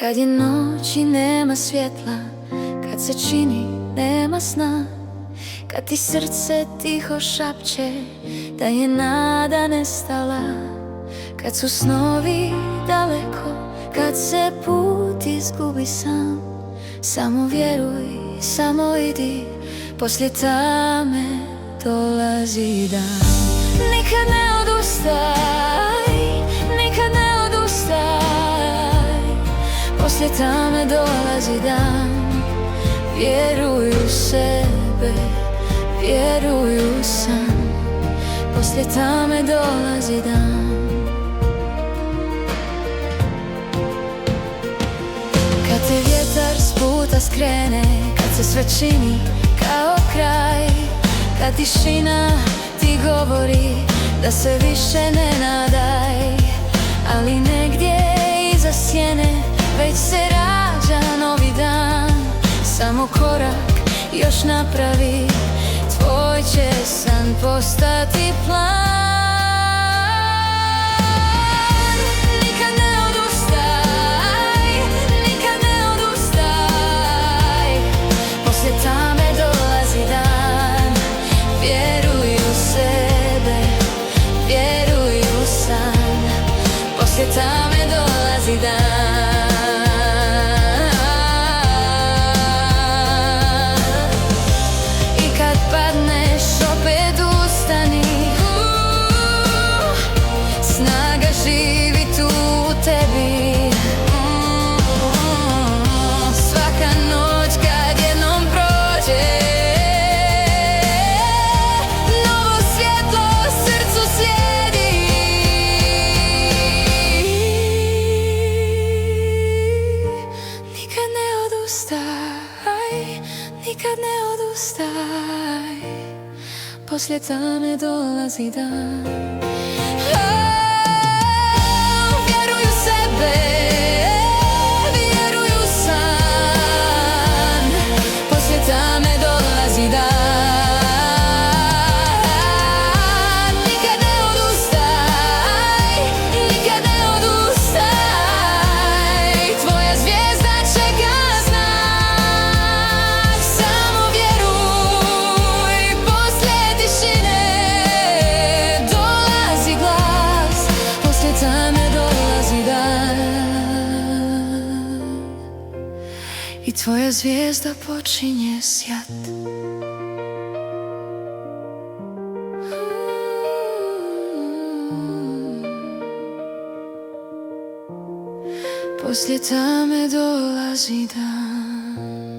Kad je noć i nema svjetla, kad se čini nema sna, kad ti srce tiho šapće da je nada nestala, kad su snovi daleko, kad se put izgubi sam, samo vjeruj, samo idi, poslije tame dolazi dan. Nikad ne odustaj, nikad ne odustaj, poslije tame dolazi dan. Vjeruj u sebe, vjeruj u san, poslije tame dolazi dan. Kad te vjetar s puta skrene, kad se sve čini kao kraj, kad tišina ti govori da se više ne nadaj, ali negdje iza sjene već se rađa novi dan. Samo korak još napravi, tvoj će san postati plan. Nikad ne odustaj, nikad ne odustaj, poslije tame dolazi dan. Vjeruj u sebe, vjeruj u san, poslije tame dolazi dan. Snaga živi tu u tebi. Svaka noć kad jednom prođe, novo svjetlo srcu slijedi. Nikad ne odustaj, nikad ne odustaj, poslije tame dolazi dan. Vjeruj u sebe, vjeruj u san, poslije tame dolazi dan. Nikad ne odustaj, nikad ne odustaj, tvoja zvijezda čeka znak. Samo vjeruj, poslije tišine dolazi glas, poslije tame dolazi dan. I tvoja zvijezda počinje sjat. Poslije tame dolazi dan.